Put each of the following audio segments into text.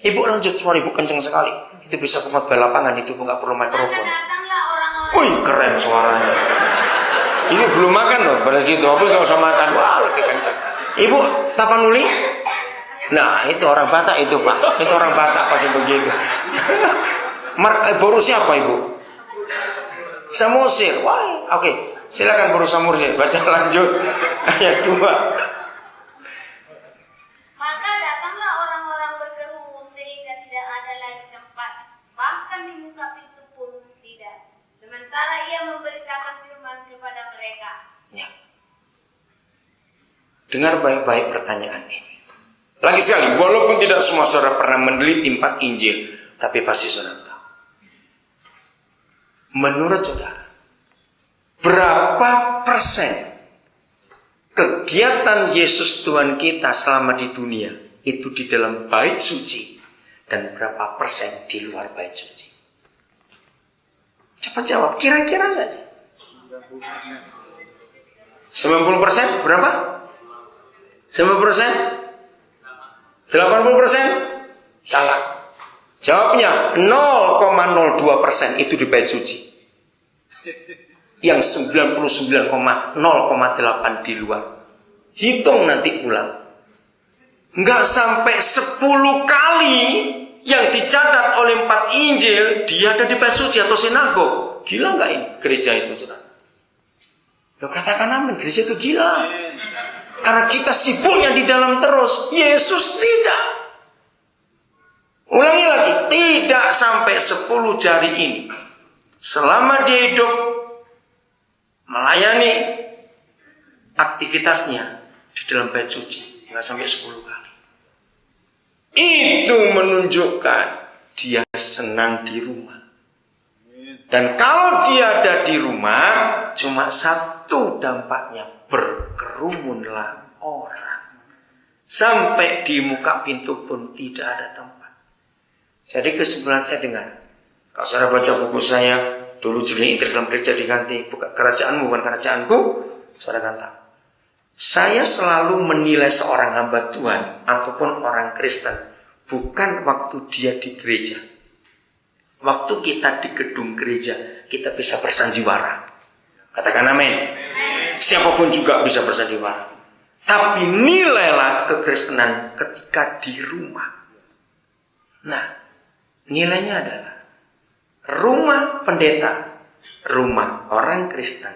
Ibu lanjut, suara ibu kenceng sekali. Itu bisa pengkhotbah lapangan, itu nggak perlu mikrofon. Wih, keren suaranya. Ibu belum makan loh, pada gitu. Aku nggak usah makan, wah lebih kenceng. Ibu Tapanuli? Nah, itu orang Batak itu Pak. Itu orang Batak pasti begitu. Boru siapa Ibu? Samosir. Wah, oke. Silakan Boru Samosir. Baca lanjut ayat 2. Maka datanglah orang-orang berkerumun sehingga tidak ada lagi tempat, bahkan di muka pintu pun tidak. Sementara ia memberitakan firman kepada mereka. Ya. Dengar baik-baik pertanyaan ini. Lagi sekali, walaupun tidak semua saudara pernah meneliti 4 Injil, tapi pasti saudara tahu. Menurut saudara, berapa persen kegiatan Yesus Tuhan kita selama di dunia itu di dalam bait suci, dan berapa persen di luar bait suci? Cepat jawab, kira-kira saja. 90% berapa? 90%? 80%? Salah. Jawabnya 0,02% itu di bait suci. Yang 99,0,8 di luar. Hitung nanti pulang. Enggak sampai 10 kali yang dicatat oleh 4 Injil dia ada di bait suci atau sinagog. Gila enggak ini gereja itu, saudara? Lo katakan amin, gereja itu gila. Karena kita sibuknya di dalam terus. Yesus tidak. Ulangi lagi, tidak sampai 10 jari ini. Selama dia hidup melayani aktivitasnya di dalam bait suci, nggak sampai 10 kali. Itu menunjukkan dia senang di rumah. Dan kalau dia ada di rumah, cuma satu dampaknya, berkerumunlah orang. Sampai di muka pintu pun tidak ada tempat. Jadi kesimpulan saya dengar, kalau saudara baca buku saya, dulu judulnya Intrik dalam Gereja diganti, bukan kerajaanmu bukan kerajaanku, saudara kan tahu. Saya selalu menilai seorang hamba Tuhan ataupun orang Kristen bukan waktu dia di gereja. Waktu kita di gedung gereja, kita bisa bersandiwara. Katakan amin. Siapapun juga bisa bersandiwara. Tapi nilailah kekristenan ketika di rumah. Nah, nilainya adalah rumah pendeta, rumah orang Kristen,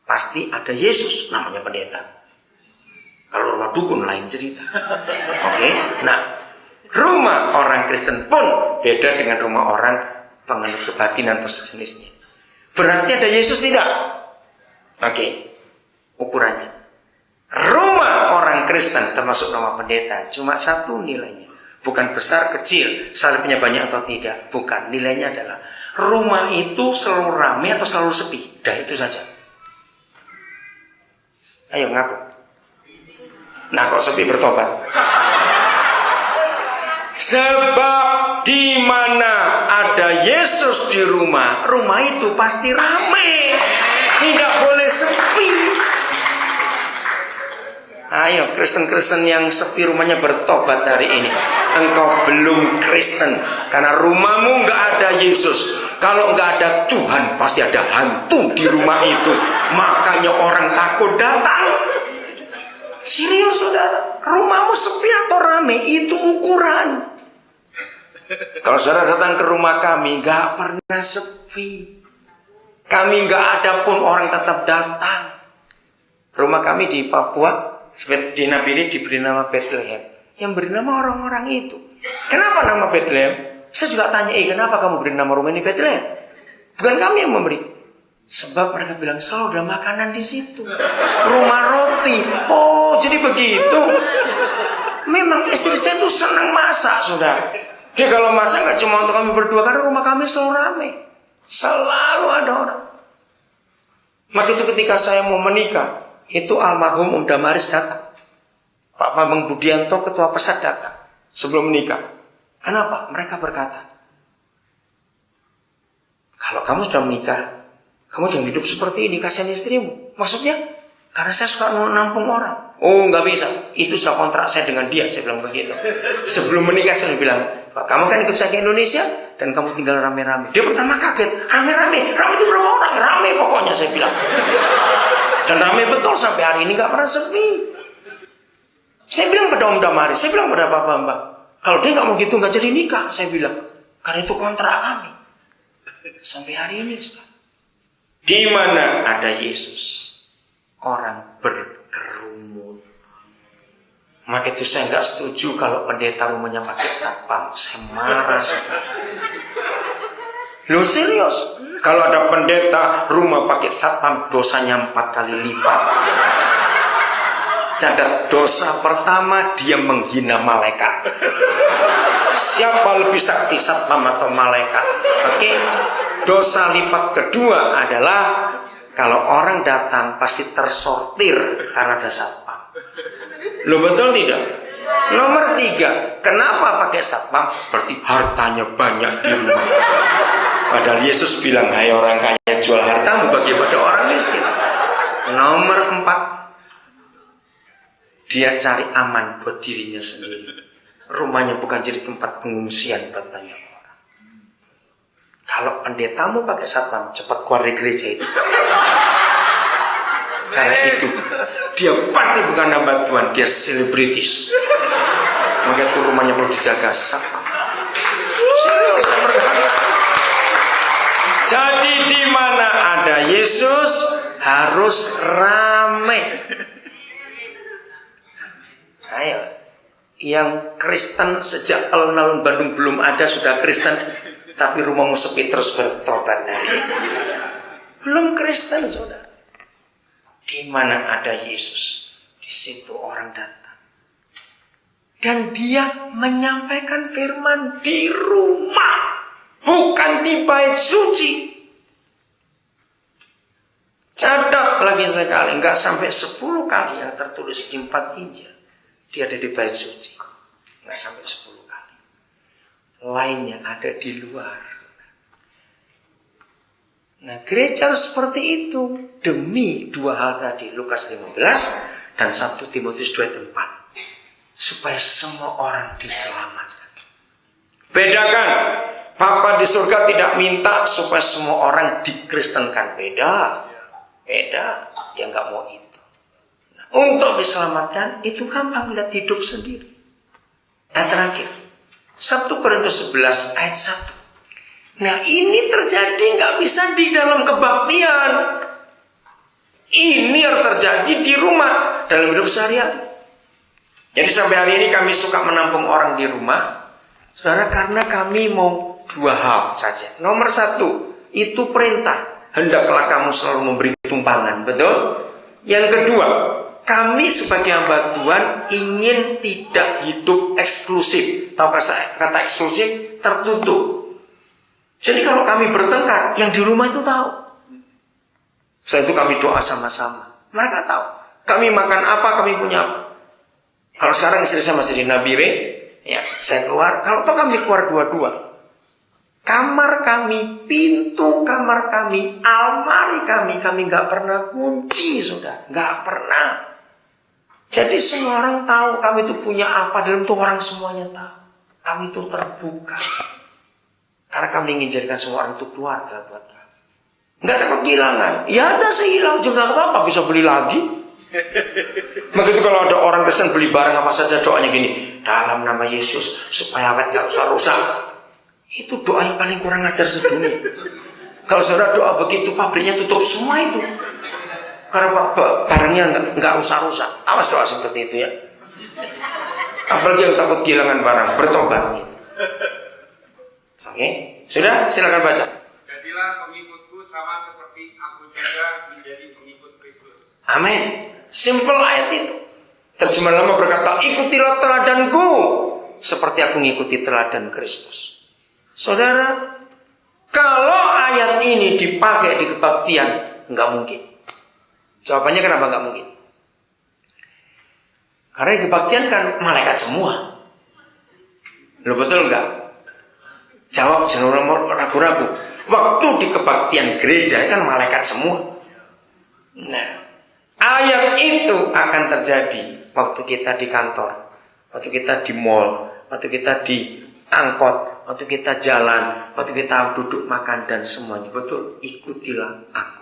pasti ada Yesus namanya pendeta. Kalau rumah dukun lain cerita. Oke? Nah, rumah orang Kristen pun beda dengan rumah orang penganut kebatinan atau sejenisnya. Berarti ada Yesus tidak? Oke. Ukurannya. Rumah orang Kristen termasuk rumah pendeta cuma satu nilainya. Bukan besar kecil, salibnya banyak atau tidak. Bukan, nilainya adalah rumah itu selalu ramai atau selalu sepi. Dah itu saja. Ayo ngaku. Nah, kalau sepi bertobat. Sebab di mana ada Yesus di rumah, rumah itu pasti ramai. Tidak boleh sepi. Ayo Kristen-Kristen yang sepi rumahnya bertobat hari ini. Engkau belum Kristen karena rumahmu nggak ada Yesus. Kalau nggak ada Tuhan pasti ada hantu di rumah itu. Makanya orang takut datang. Serius saudara, rumahmu sepi atau ramai itu ukuran. Kalau saudara datang ke rumah kami nggak pernah sepi. Kami nggak ada pun orang tetap datang. Rumah kami di Papua, di Nabire diberi nama Bethlehem. Yang beri nama orang-orang itu. Kenapa nama Bethlehem? Saya juga tanya, kenapa kamu beri nama rumah ini Bethlehem? Bukan kami yang memberi. Sebab mereka bilang selalu ada makanan di situ. Rumah roti. Oh, jadi begitu. Memang istri saya tuh senang masak, saudara. Dia kalau masak nggak cuma untuk kami berdua, karena rumah kami selalu ramai. Selalu ada orang. Maka itu ketika saya mau menikah, itu almarhum Om Damaris datang. Pak Bambang Budianto ketua pesat datang sebelum menikah. Kenapa? Mereka berkata, kalau kamu sudah menikah, kamu jangan hidup seperti ini, kasihan istrimu. Maksudnya? Karena saya suka nampung orang. Oh, nggak bisa. Itu sudah kontrak saya dengan dia. Saya bilang begitu. Sebelum menikah saya bilang, Pak, kamu kan ikut saya ke Indonesia dan kamu tinggal rame-rame. Dia pertama kaget, rame-rame itu berapa orang? Rame pokoknya, saya bilang. Dan rame betul sampai hari ini nggak pernah sepi. Saya bilang pada Om Damari, saya bilang pada Pak Bambang, kalau dia nggak mau gitu nggak jadi nikah, saya bilang, karena itu kontrak kami. Sampai hari ini, di mana ada Yesus, orang berkerumun. Maka itu saya nggak setuju kalau pendeta rumahnya pakai satpam. Saya marah sekali. Loh serius? Kalau ada pendeta rumah pakai satpam, dosanya 4 kali lipat. Catat, dosa pertama dia menghina malaikat. Siapa lebih sakti, satpam atau malaikat? Oke? Dosa lipat kedua adalah kalau orang datang pasti tersortir karena ada satpam. Lo betul tidak? Nomor 3, kenapa pakai satpam? Berarti hartanya banyak di rumah. Padahal Yesus bilang, hai orang kaya, jual hartamu bagi pada orang miskin. Nomor 4, dia cari aman buat dirinya sendiri. Rumahnya bukan jadi tempat pengungsian buat banyak orang. Kalau pendetamu pakai satpam, cepat keluar dari gereja itu. Karena itu dia pasti bukan hamba Tuhan, dia selebritis. Maka itu rumahnya perlu dijaga satpam. Jadi di mana ada Yesus harus ramai. Ayo, yang Kristen sejak alun-alun Bandung belum ada sudah Kristen, tapi rumahmu sepi terus bertobat hari ini. Belum Kristen, saudara. Di mana ada Yesus, di situ orang datang. Dan dia menyampaikan firman di rumah, bukan di bait suci. Catat lagi sekali, enggak sampai 10 kali yang tertulis di 4 Injil. Dia ada di bait suci. Enggak sampai 10 kali. Lainnya ada di luar. Nah, gereja harus seperti itu demi 2 hal tadi, Lukas 15 dan 1 Timotius 2 ayat 4, supaya semua orang diselamatkan. Bedakan, Bapa di surga tidak minta supaya semua orang dikristenkan. Beda, dia nggak mau itu. Nah, untuk diselamatkan itu gampang, lihat hidup sendiri. Yang terakhir, 1 Korintus 11 ayat 1. Nah, ini terjadi nggak bisa di dalam kebaktian. Ini harus terjadi di rumah, dalam hidup sehari-hari. Jadi sampai hari ini kami suka menampung orang di rumah, saudara, karena kami mau 2 hal saja. Nomor 1, itu perintah. Hendaklah kamu selalu memberi tumpangan, betul? Yang kedua, kami sebagai hamba Tuhan ingin tidak hidup eksklusif. Tahu kata eksklusif? Tertutup. Jadi kalau kami bertengkar, yang di rumah itu tahu. Setelah itu kami doa sama-sama. Mereka tahu. Kami makan apa, kami punya apa. Kalau sekarang istri saya masih di Nabire, ya saya keluar. Kalau toh kami keluar dua-dua. Kamar kami, pintu kamar kami, almari kami nggak pernah kunci, saudara. Nggak pernah. Jadi semua orang tahu kami itu punya apa, dalam itu orang semuanya tahu. Kami itu terbuka. Karena kami ingin jadikan semua orang itu keluarga buat kami. Nggak takut kehilangan. Ya ada sehilang juga nggak apa-apa, bisa beli lagi. Maka itu kalau ada orang Kristen beli barang apa saja, doanya gini, dalam nama Yesus supaya awet gak usah rusak. Itu doa yang paling kurang ajar sedunia. Kalau saudara doa begitu, pabriknya tutup semua itu. Karena barangnya nggak rusak-rusak. Awas doa seperti itu ya. Apalagi yang takut kehilangan barang, bertobat. Oke, sudah, silakan baca. Jadilah pengikutku sama seperti aku juga menjadi pengikut Kristus. Amin. Simple ayat itu. Terjemahan lama berkata, ikutilah teladanku seperti aku mengikuti teladan Kristus. Saudara, kalau ayat ini dipakai di kebaktian, nggak mungkin. Jawabannya kenapa nggak mungkin? Karena di kebaktian kan malaikat semua. Lo betul nggak? Jawab jangan ragu-ragu. Waktu di kebaktian gereja kan malaikat semua. Nah, ayat itu akan terjadi waktu kita di kantor, waktu kita di mall, waktu kita di angkot, waktu kita jalan, waktu kita duduk makan dan semuanya. Betul, ikutilah aku.